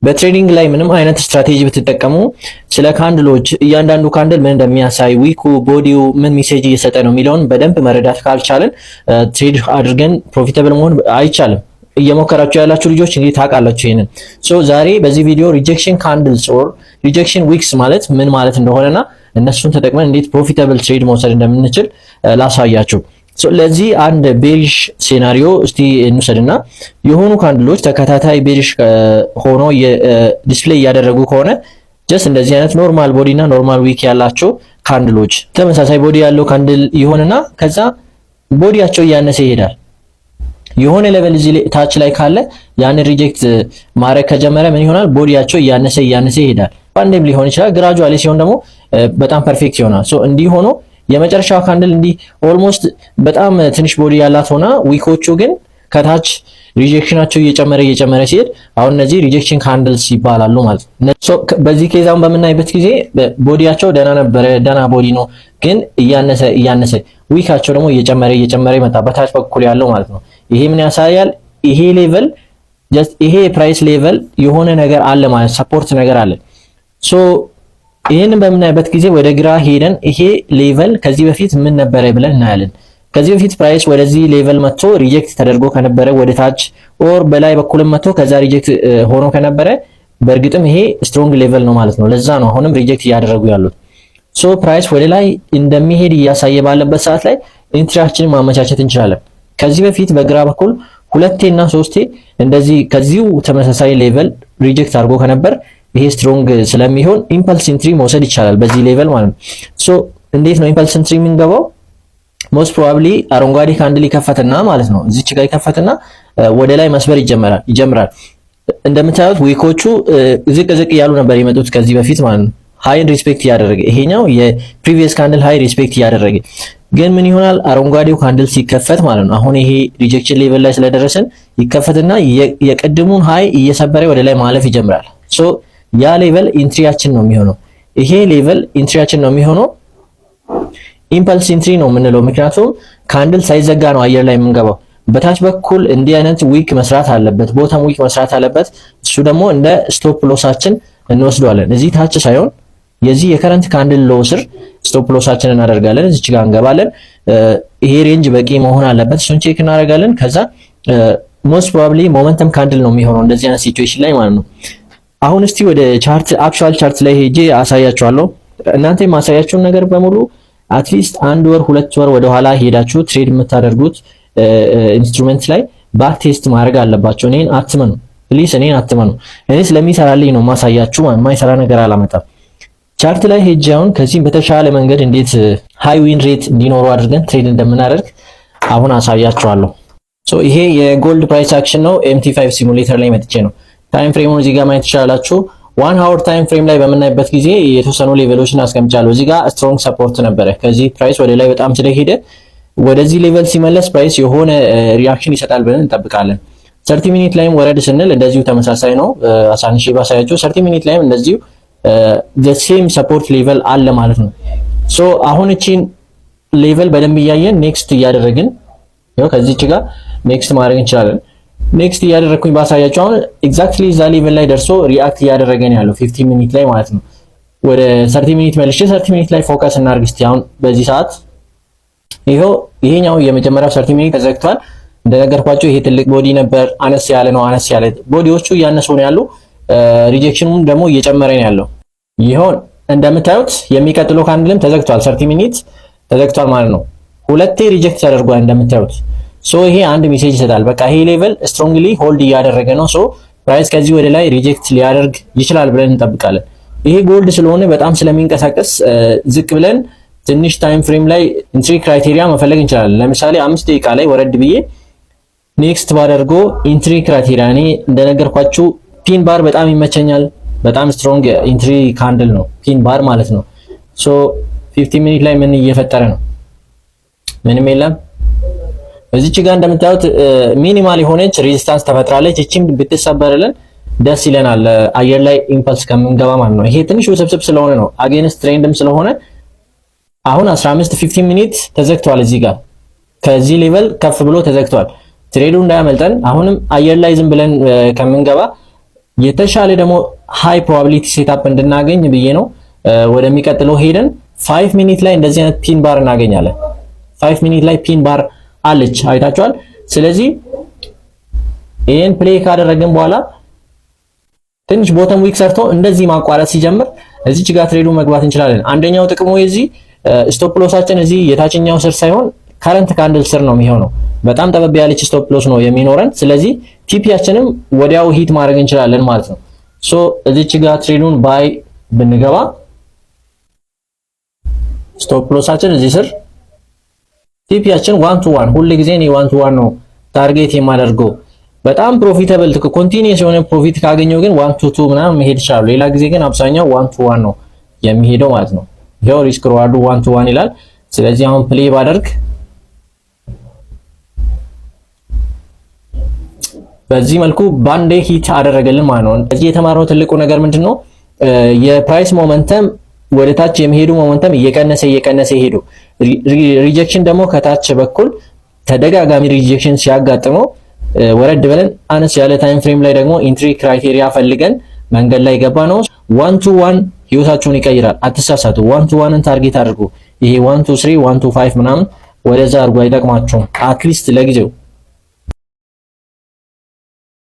በትሬዲንግ ላይ ምንም አይነት ስትራቴጂ ብትጠቀሙ ስለ ካንድሎች እያንዳንዱ ካንድል ምን እንደሚያሳይ ዊኩ ቦዲው ምን ሜሴጅ እየሰጠ ነው የሚለውን በደንብ መረዳት ካልቻለን ትሬድ አድርገን ፕሮፊታብል መሆን አይቻልም። እየሞከራችሁ ያላችሁ ልጆች እንግዲህ ታውቃላችሁ ይሄንን። ሶ ዛሬ በዚህ ቪዲዮ ሪጀክሽን ካንድልስ ኦር ሪጀክሽን ዊክስ ማለት ምን ማለት እንደሆነና እነሱን ተጠቅመን እንዴት ፕሮፊታብል ትሬድ መውሰድ እንደምንችል ላሳያችሁ። ለዚህ አንድ ቤሪሽ ሴናሪዮ እስቲ እንውሰድና የሆኑ ካንድሎች ተከታታይ ቤሪሽ ሆኖ ዲስፕሌይ ያደረጉ ከሆነ ጀስት እንደዚህ አይነት ኖርማል ቦዲ እና ኖርማል ዊክ ያላቸው ካንድሎች ተመሳሳይ ቦዲ ያለው ካንድል ይሆንና ከዛ ቦዲያቸው እያነሰ ይሄዳል። የሆነ ሌቨል እዚህ ታች ላይ ካለ ያን ሪጀክት ማድረግ ከጀመረ ምን ይሆናል? ቦዲያቸው እያነሰ ይሄዳል። ባንዴም ሊሆን ይችላል። ግራጁዋሊ ሲሆን ደግሞ በጣም ፐርፌክት ይሆናል። ሶ እንዲህ ሆኖ የመጨረሻው ካንድል እንዲህ ኦልሞስት በጣም ትንሽ ቦዲ ያላት ሆና ዊኮቹ ግን ከታች ሪጀክሽናቸው እየጨመረ ሲሄድ አሁን እነዚህ ሪጀክሽን ካንድልስ ይባላሉ ማለት ነው። ሶ በዚህ ኬዛውን በምናይበት ጊዜ ቦዲያቸው ደና ቦዲ ነው፣ ግን እያነሰ ዊካቸው ደግሞ እየጨመረ ይመጣ በታች በኩል ያለው ማለት ነው። ይሄ ምን ያሳያል? ይሄ ሌቨል ጀስት ይሄ ፕራይስ ሌቨል የሆነ ነገር አለ ማለት ሰፖርት ነገር አለ። ሶ ይሄንን በምናይበት ጊዜ ወደ ግራ ሄደን ይሄ ሌቨል ከዚህ በፊት ምን ነበረ ብለን እናያለን። ከዚህ በፊት ፕራይስ ወደዚህ ሌቨል መጥቶ ሪጀክት ተደርጎ ከነበረ ወደ ታች ኦር በላይ በኩልም መጥቶ ከዛ ሪጀክት ሆኖ ከነበረ በእርግጥም ይሄ ስትሮንግ ሌቨል ነው ማለት ነው። ለዛ ነው አሁንም ሪጀክት እያደረጉ ያሉት። ሶ ፕራይስ ወደ ላይ እንደሚሄድ እያሳየ ባለበት ሰዓት ላይ ኢንትሪያችንን ማመቻቸት እንችላለን። ከዚህ በፊት በግራ በኩል ሁለቴና ሶስቴ እንደዚህ ከዚሁ ተመሳሳይ ሌቨል ሪጀክት አድርጎ ከነበር ይሄ ስትሮንግ ስለሚሆን ኢምፐልስ ኢንትሪ መውሰድ ይቻላል በዚህ ሌቨል ማለት ነው። ሶ እንዴት ነው ኢምፐልስ ኢንትሪ የምንገባው? ሞስት ፕሮባብሊ አረንጓዴ ካንድል ይከፈትና ማለት ነው እዚች ጋር ይከፈትና ወደ ላይ መስበር ይጀምራል። እንደምታዩት ዊኮቹ ዝቅ እያሉ ነበር የመጡት ከዚህ በፊት ማለት ነው። ሃይን ሪስፔክት እያደረገ ይሄኛው የፕሪቪየስ ካንድል ሃይ ሪስፔክት እያደረገ ግን ምን ይሆናል? አረንጓዴው ካንድል ሲከፈት ማለት ነው አሁን ይሄ ሪጀክሽን ሌቨል ላይ ስለደረሰን ይከፈትና የቀድሙን ሃይ እየሰበረ ወደ ላይ ማለፍ ይጀምራል። ሶ ያ ሌቨል ኢንትሪያችን ነው የሚሆነው። ይሄ ሌቨል ኢንትሪያችን ነው የሚሆነው። ኢምፐልስ ኢንትሪ ነው የምንለው ምክንያቱም ካንድል ሳይዘጋ ነው አየር ላይ የምንገባው። በታች በኩል እንዲህ አይነት ዊክ መስራት አለበት፣ ቦተም ዊክ መስራት አለበት። እሱ ደግሞ እንደ ስቶፕ ሎሳችን እንወስደዋለን። እዚህ ታች ሳይሆን የዚህ የከረንት ካንድል ሎ ስር ስቶፕ ሎሳችንን እናደርጋለን። እዚች ጋር እንገባለን። ይሄ ሬንጅ በቂ መሆን አለበት፣ እሱን ቼክ እናደርጋለን። ከዛ ሞስት ፕሮባብሊ ሞመንተም ካንድል ነው የሚሆነው እንደዚህ አይነት ሲቹዌሽን ላይ ማለት ነው። አሁን እስቲ ወደ ቻርት አክቹዋል ቻርት ላይ ሄጄ አሳያችኋለሁ። እናንተ የማሳያችሁን ነገር በሙሉ አትሊስት 1 ወር 2 ወር ወደ ኋላ ሄዳችሁ ትሬድ የምታደርጉት ኢንስትሩመንት ላይ ባክ ቴስት ማድረግ አለባችሁ። እኔን አትመኑ ፕሊስ፣ እኔን አትመኑ። እኔ ስለሚሰራልኝ ነው ማሳያችሁ፣ የማይሰራ ነገር አላመጣም። ቻርት ላይ ሄጄ አሁን ከዚህም በተሻለ መንገድ እንዴት ሃይ ዊን ሬት እንዲኖረው አድርገን ትሬድ እንደምናደርግ አሁን አሳያችኋለሁ። ሶ ይሄ የጎልድ ፕራይስ አክሽን ነው። MT5 ሲሙሌተር ላይ መጥቼ ነው። ታይም ፍሬሙን እዚህ ጋር ማየት ትችላላችሁ። 1 ሃወር ታይም ፍሬም ላይ በምናይበት ጊዜ የተወሰኑ ሌቨሎችን አስቀምጫለሁ። እዚህ ጋር ስትሮንግ ሰፖርት ነበረ። ከዚህ ፕራይስ ወደ ላይ በጣም ስለሄደ ወደዚህ ሌቨል ሲመለስ ፕራይስ የሆነ ሪአክሽን ይሰጣል ብለን እንጠብቃለን። 30 ሚኒት ላይም ወረድ ስንል እንደዚሁ ተመሳሳይ ነው። አሳንሺ ባሳያችሁ 30 ሚኒት ላይም እንደዚሁ the same support level አለ ማለት ነው። ሶ አሁን እቺን ሌቨል በደንብ እያየን ኔክስት እያደረግን ያው ከዚህች ጋር ኔክስት ማድረግ እንችላለን። ኔክስት እያደረግኩኝ ባሳያችሁ አሁን ኤግዛክትሊ እዛ ሌቨል ላይ ደርሶ ሪአክት እያደረገ ነው ያለው 15 ሚኒት ላይ ማለት ነው። ወደ 30 ሚኒት መልሼ 30 ሚኒት ላይ ፎከስ እናድርግ እስቲ። አሁን በዚህ ሰዓት ይሄኛው የመጀመሪያው 30 ሚኒት ተዘግቷል። እንደነገርኳችሁ ይሄ ትልቅ ቦዲ ነበር፣ አነስ ያለ ቦዲዎቹ እያነሱ ነው ያሉ፣ ሪጀክሽኑም ደግሞ እየጨመረ ነው ያለው። ይሁን እንደምታዩት የሚቀጥለው ካንድልም ተዘግቷል፣ 30 ሚኒት ተዘግቷል ማለት ነው። ሁለቴ ሪጀክት ተደርጓል እንደምታዩት። ሶ ይሄ አንድ ሜሴጅ ይሰጣል። በቃ ይሄ ሌቨል ስትሮንግሊ ሆልድ እያደረገ ነው። ሶ ፕራይስ ከዚህ ወደ ላይ ሪጀክት ሊያደርግ ይችላል ብለን እንጠብቃለን። ይሄ ጎልድ ስለሆነ በጣም ስለሚንቀሳቀስ ዝቅ ብለን ትንሽ ታይም ፍሬም ላይ ኢንትሪ ክራይቴሪያ መፈለግ እንችላለን። ለምሳሌ 5 ደቂቃ ላይ ወረድ ብዬ ኔክስት ባደርጎ ኢንትሪ ክራይቴሪያ እኔ እንደነገርኳችሁ ፒን ባር በጣም ይመቸኛል። በጣም ስትሮንግ ኢንትሪ ካንድል ነው ፒን ባር ማለት ነው። ሶ 15 ሚኒት ላይ ምን እየፈጠረ ነው? ምንም የለም። እዚች ጋር እንደምታዩት ሚኒማል የሆነች ሬዚስታንስ ተፈጥራለች። እቺም ብትሰበርልን ደስ ይለናል፣ አየር ላይ ኢምፐልስ ከምንገባ ማለት ነው። ይሄ ትንሽ ውስብስብ ስለሆነ ነው፣ አጌንስት ትሬንድም ስለሆነ አሁን 15 ሚኒት ተዘግቷል። እዚህ ጋር ከዚህ ሌቨል ከፍ ብሎ ተዘግቷል። ትሬዱ እንዳያመልጠን አሁንም አየር ላይ ዝም ብለን ከምንገባ የተሻለ ደግሞ ሃይ ፕሮባቢሊቲ ሴትአፕ እንድናገኝ ብዬ ነው ወደሚቀጥለው ሄደን 5 ሚኒት ላይ እንደዚህ አይነት ፒን ባር እናገኛለን። 5 ሚኒት ላይ ፒን ባር አለች አይታችኋል። ስለዚህ ይሄን ፕሌይ ካደረግን በኋላ ትንሽ ቦተም ዊክ ሰርቶ እንደዚህ ማቋረጥ ሲጀምር እዚች ጋር ትሬዱ መግባት እንችላለን። አንደኛው ጥቅሙ የዚህ ስቶፕ ሎሳችን እዚህ የታችኛው ስር ሳይሆን ከረንት ካንድል ስር ነው የሚሆነው። በጣም ጠበብ ያለች ስቶፕ ሎስ ነው የሚኖረን። ስለዚህ ቲፒያችንም ወዲያው ሂት ማድረግ እንችላለን ማለት ነው። ሶ እዚች ጋር ትሬዱን ባይ ብንገባ ስቶፕ ሎሳችን እዚህ ስር፣ ቲፒያችን 1 to 1 ሁሉ ጊዜ ነው 1 to 1 ነው ታርጌት የማደርገው። በጣም ፕሮፊታብል ኮንቲኒየስ የሆነ ፕሮፊት ካገኘው ግን 1 to 2 ምናምን መሄድ ይችላል። ሌላ ጊዜ ግን አብዛኛው 1 to 1 ነው የሚሄደው ማለት ነው። ይሄው ሪስክ ሪዋርዱ 1 to 1 ይላል። ስለዚህ አሁን ፕሌይ ባደርግ በዚህ መልኩ ባንዴ ሂት አደረገልን ማለት ነው። እዚህ የተማረው ትልቁ ነገር ምንድነው? የፕራይስ ሞመንተም ወደ ታች የሚሄዱ ሞመንተም እየቀነሰ ይሄዱ፣ ሪጀክሽን ደግሞ ከታች በኩል ተደጋጋሚ ሪጀክሽን ሲያጋጥመው ወረድ ብለን አነስ ያለ ታይም ፍሬም ላይ ደግሞ ኢንትሪ ክራይቴሪያ ፈልገን መንገድ ላይ ገባ ነው 1 to 1 ህይወታችሁን ይቀይራል። አትሳሳቱ። 1 to 1ን ታርጌት አድርጉ። ይሄ 1 to 3 1 to 5 ምናምን ወደዛ አድርጉ፣ አይጠቅማችሁም። አትሊስት ለጊዜው